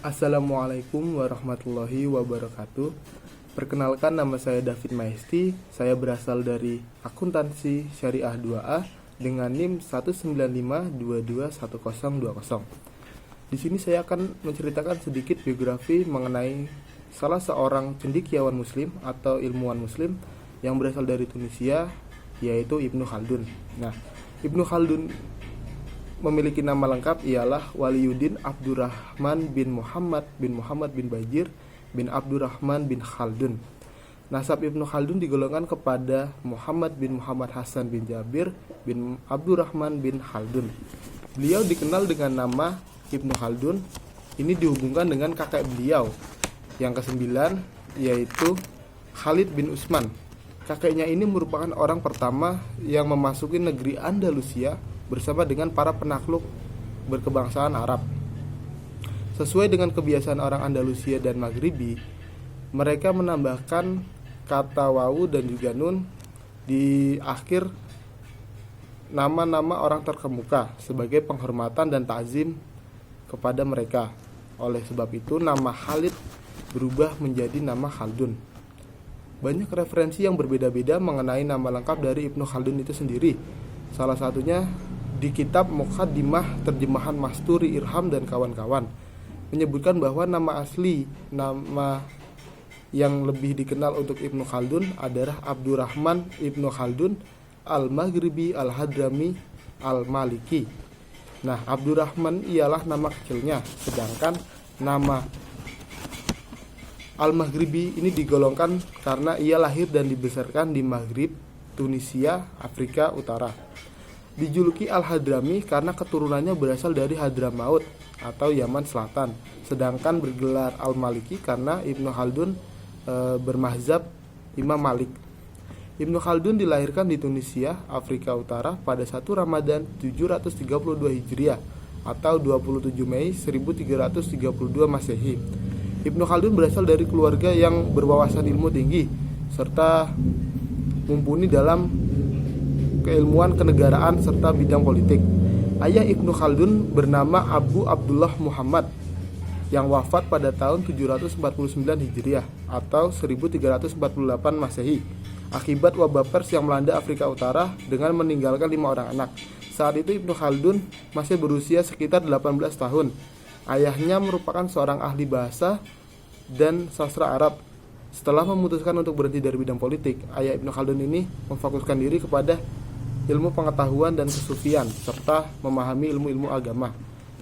Assalamualaikum warahmatullahi wabarakatuh. Perkenalkan, nama saya David Maesti. Saya berasal dari Akuntansi Syariah 2A dengan NIM 195221020. Di sini saya akan menceritakan sedikit biografi mengenai salah seorang cendekiawan muslim atau ilmuwan muslim yang berasal dari Tunisia, yaitu Ibnu Khaldun. Nah, Ibnu Khaldun memiliki nama lengkap ialah Waliyuddin Abdurrahman bin Muhammad bin Bajir bin Abdurrahman bin Khaldun. Nasab Ibnu Khaldun digolongkan kepada Muhammad bin Muhammad Hasan bin Jabir bin Abdurrahman bin Khaldun. Beliau dikenal dengan nama Ibnu Khaldun. Ini dihubungkan dengan kakek beliau yang kesembilan, yaitu Khalid bin Utsman. Kakeknya ini merupakan orang pertama yang memasuki negeri Andalusia bersama dengan para penakluk berkebangsaan Arab. Sesuai dengan kebiasaan orang Andalusia dan Maghribi, mereka menambahkan kata wawu dan juga nun di akhir nama-nama orang terkemuka sebagai penghormatan dan takzim kepada mereka. Oleh sebab itu, nama Khalid berubah menjadi nama Khaldun. Banyak referensi yang berbeda-beda mengenai nama lengkap dari Ibnu Khaldun itu sendiri. Salah satunya di kitab Muqaddimah terjemahan Masturi Irham dan kawan-kawan menyebutkan bahwa nama asli, nama yang lebih dikenal untuk Ibnu Khaldun adalah Abdurrahman Ibnu Khaldun Al-Maghribi Al-Hadrami Al-Maliki. Nah, Abdurrahman ialah nama kecilnya, sedangkan nama Al-Maghribi ini digolongkan karena ia lahir dan dibesarkan di Maghrib, Tunisia, Afrika Utara. Dijuluki Al-Hadrami karena keturunannya berasal dari Hadramaut atau Yaman Selatan, sedangkan bergelar Al-Maliki karena Ibnu Khaldun bermazhab Imam Malik. Ibnu Khaldun dilahirkan di Tunisia, Afrika Utara pada 1 Ramadan 732 Hijriah atau 27 Mei 1332 Masehi. Ibnu Khaldun berasal dari keluarga yang berwawasan ilmu tinggi serta mumpuni dalam keilmuan kenegaraan serta bidang politik. Ayah Ibnu Khaldun bernama Abu Abdullah Muhammad yang wafat pada tahun 749 Hijriah atau 1348 Masehi akibat wabah pers yang melanda Afrika Utara dengan meninggalkan 5 orang anak. Saat itu Ibnu Khaldun masih berusia sekitar 18 tahun. Ayahnya merupakan seorang ahli bahasa dan sastra Arab. Setelah memutuskan untuk berhenti dari bidang politik, ayah Ibnu Khaldun ini memfokuskan diri kepada ilmu pengetahuan dan kesufian serta memahami ilmu-ilmu agama,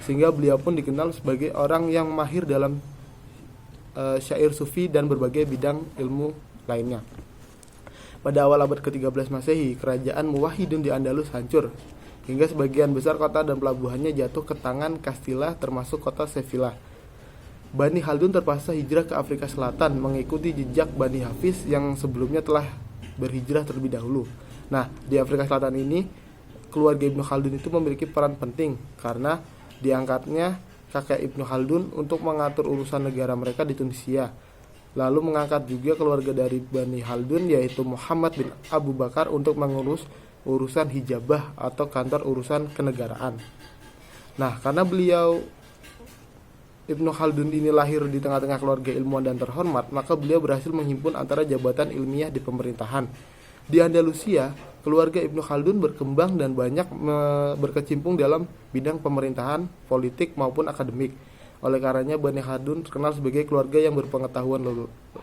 sehingga beliau pun dikenal sebagai orang yang mahir dalam syair sufi dan berbagai bidang ilmu lainnya. Pada awal abad ke-13 Masehi, kerajaan Muwahhidun di Andalus hancur hingga sebagian besar kota dan pelabuhannya jatuh ke tangan Castilla termasuk kota Sevilla. Bani Khaldun terpaksa hijrah ke Afrika Selatan mengikuti jejak Bani Hafiz yang sebelumnya telah berhijrah terlebih dahulu. Nah, di Afrika Selatan ini, keluarga Ibnu Khaldun itu memiliki peran penting karena diangkatnya kakek Ibnu Khaldun untuk mengatur urusan negara mereka di Tunisia. Lalu mengangkat juga keluarga dari Bani Khaldun yaitu Muhammad bin Abu Bakar untuk mengurus urusan hijabah atau kantor urusan kenegaraan. Nah, karena beliau Ibnu Khaldun ini lahir di tengah-tengah keluarga ilmuwan dan terhormat, maka beliau berhasil menghimpun antara jabatan ilmiah di pemerintahan. Di Andalusia, keluarga Ibnu Khaldun berkembang dan banyak berkecimpung dalam bidang pemerintahan, politik maupun akademik. Oleh karenanya Bani Khaldun terkenal sebagai keluarga yang berpengetahuan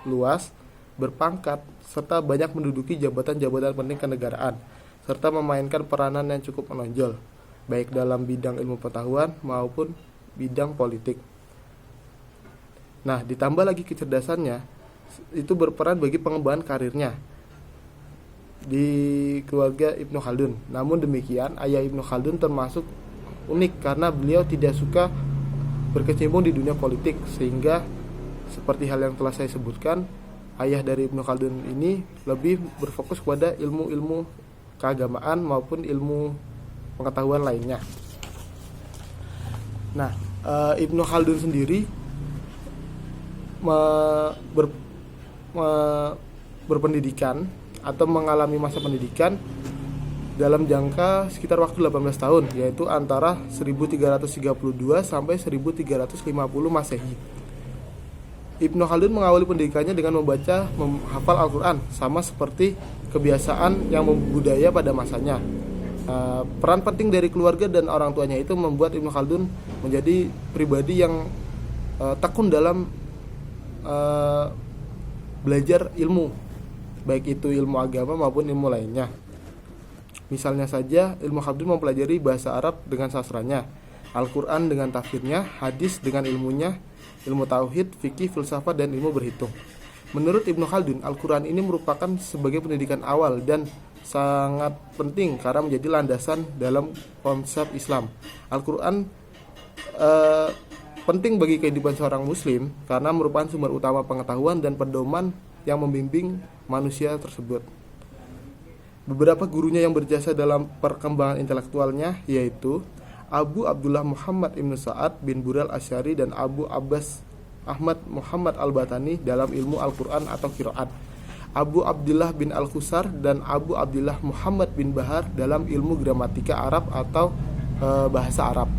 luas, berpangkat, serta banyak menduduki jabatan-jabatan penting kenegaraan, serta memainkan peranan yang cukup menonjol, baik dalam bidang ilmu pengetahuan maupun bidang politik. Nah, ditambah lagi kecerdasannya, itu berperan bagi pengembangan karirnya di keluarga Ibnu Khaldun. Namun demikian, ayah Ibnu Khaldun termasuk unik karena beliau tidak suka berkecimpung di dunia politik, sehingga seperti hal yang telah saya sebutkan, ayah dari Ibnu Khaldun ini lebih berfokus pada ilmu-ilmu keagamaan maupun ilmu pengetahuan lainnya. Nah, Ibnu Khaldun sendiri berpendidikan atau mengalami masa pendidikan dalam jangka sekitar waktu 18 tahun, yaitu antara 1332 sampai 1350 Masehi. Ibnu Khaldun mengawali pendidikannya dengan membaca menghafal Al-Quran, sama seperti kebiasaan yang membudaya pada masanya. Peran penting dari keluarga dan orang tuanya itu membuat Ibnu Khaldun menjadi pribadi yang tekun dalam belajar ilmu, baik itu ilmu agama maupun ilmu lainnya. Misalnya saja, Ibnu Khaldun mempelajari bahasa Arab dengan sastranya, Al-Quran dengan tafsirnya, hadis dengan ilmunya, ilmu tauhid, fikih, filsafat, dan ilmu berhitung. Menurut Ibnu Khaldun, Al-Quran ini merupakan sebagai pendidikan awal dan sangat penting karena menjadi landasan dalam konsep Islam. Al-Quran penting bagi kehidupan seorang muslim karena merupakan sumber utama pengetahuan dan pedoman yang membimbing manusia tersebut. Beberapa gurunya yang berjasa dalam perkembangan intelektualnya yaitu Abu Abdullah Muhammad Ibn Sa'ad bin Burel Asy'ari dan Abu Abbas Ahmad Muhammad Al-Batani dalam ilmu Al-Quran atau Qiraat, Abu Abdullah bin Al-Khusar dan Abu Abdullah Muhammad bin Bahar dalam ilmu gramatika Arab atau bahasa Arab.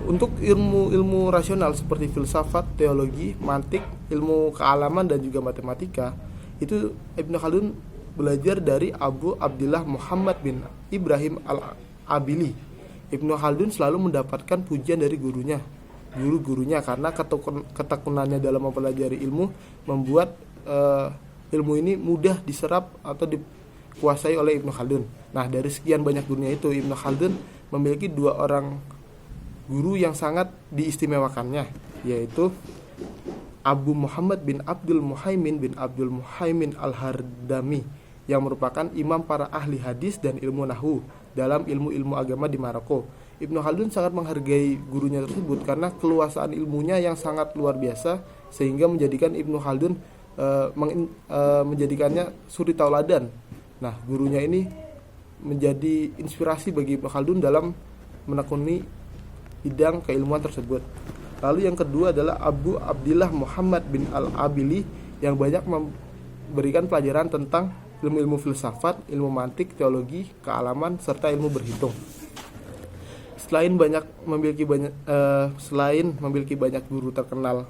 Untuk ilmu rasional seperti filsafat, teologi, mantik, ilmu kealaman dan juga matematika, itu Ibnu Khaldun belajar dari Abu Abdullah Muhammad bin Ibrahim Al-Abili. Ibnu Khaldun selalu mendapatkan pujian dari guru-gurunya karena ketekunannya dalam mempelajari ilmu membuat ilmu ini mudah diserap atau dikuasai oleh Ibnu Khaldun. Nah, dari sekian banyak gurunya itu, Ibnu Khaldun memiliki 2 orang guru yang sangat diistimewakannya, yaitu Abu Muhammad bin Abdul Muhaimin Al-Hardami yang merupakan imam para ahli hadis dan ilmu nahwu dalam ilmu-ilmu agama di Maroko. Ibnu Khaldun sangat menghargai gurunya tersebut karena keluasaan ilmunya yang sangat luar biasa sehingga menjadikan Ibnu Khaldun menjadikannya suri tauladan. Nah, gurunya ini menjadi inspirasi bagi Ibnu Khaldun dalam menekuni bidang keilmuan tersebut. Lalu yang kedua adalah Abu Abdillah Muhammad bin Al-Abili yang banyak memberikan pelajaran tentang ilmu-ilmu filsafat, ilmu mantik, teologi, kealaman, serta ilmu berhitung. Selain memiliki banyak guru terkenal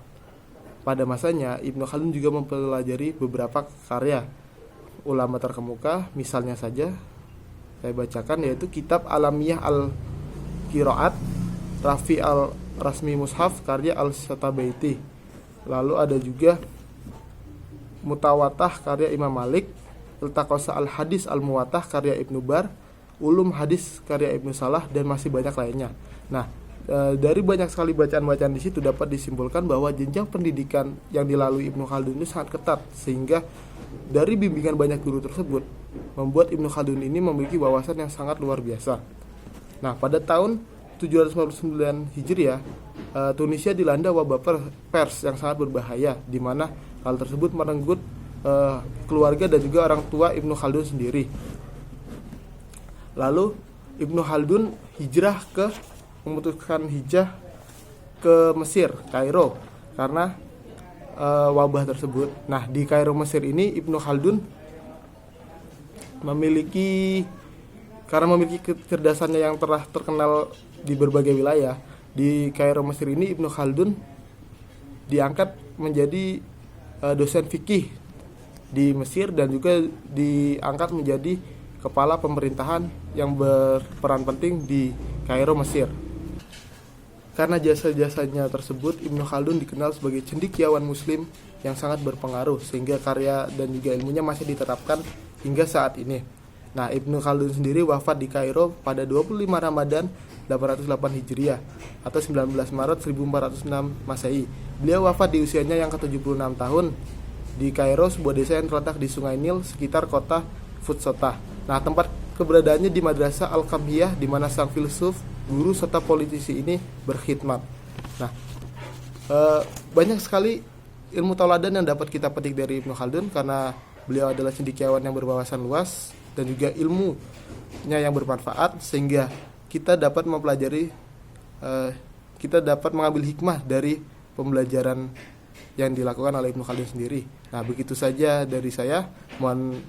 pada masanya, Ibnu Khaldun juga mempelajari beberapa karya ulama terkemuka. Misalnya saja saya bacakan, yaitu kitab Alamiyah Al-Qiraat, Rafi Al-Rasmi Mushaf karya Al-Shatabaiti. Lalu ada juga Mutawatah karya Imam Malik, Iltaqasa Al-Hadis Al-Muwattah karya Ibnu Bar, Ulum Hadis karya Ibnu Salah, dan masih banyak lainnya. Nah, dari banyak sekali bacaan-bacaan di situ dapat disimpulkan bahwa jenjang pendidikan yang dilalui Ibnu Khaldun ini sangat ketat, sehingga dari bimbingan banyak guru tersebut membuat Ibnu Khaldun ini memiliki wawasan yang sangat luar biasa. Nah, pada tahun 759 Hijriah, Tunisia dilanda wabah pers yang sangat berbahaya, di mana hal tersebut merenggut keluarga dan juga orang tua Ibnu Khaldun sendiri. Lalu Ibnu Khaldun memutuskan hijrah ke Mesir, Kairo, karena wabah tersebut. Nah, di Kairo Mesir ini Ibnu Khaldun memiliki kecerdasannya yang telah terkenal di berbagai wilayah. Di Kairo Mesir ini Ibnu Khaldun diangkat menjadi dosen fikih di Mesir dan juga diangkat menjadi kepala pemerintahan yang berperan penting di Kairo Mesir. Karena jasa-jasanya tersebut, Ibnu Khaldun dikenal sebagai cendekiawan muslim yang sangat berpengaruh, sehingga karya dan juga ilmunya masih diterapkan hingga saat ini. Nah, Ibnu Khaldun sendiri wafat di Kairo pada 25 Ramadan 808 Hijriah atau 19 Maret 1406 Masehi. Beliau wafat di usianya yang ke-76 tahun di Kairo, sebuah desa yang terletak di Sungai Nil sekitar kota Futsotah. Nah, tempat keberadaannya di Madrasah Al-Kamhiyah, di mana sang filsuf, guru serta politisi ini berkhidmat. Nah, banyak sekali ilmu tauladan yang dapat kita petik dari Ibnu Khaldun karena beliau adalah cendekiawan yang berwawasan luas dan juga ilmunya yang bermanfaat, sehingga kita dapat mempelajari, kita dapat mengambil hikmah dari pembelajaran yang dilakukan oleh Ibnu Khaldun sendiri. Nah, begitu saja dari saya. Mohon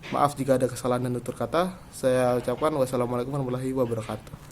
Maaf jika ada kesalahan dan tutur kata. Saya ucapkan wassalamualaikum warahmatullahi wabarakatuh.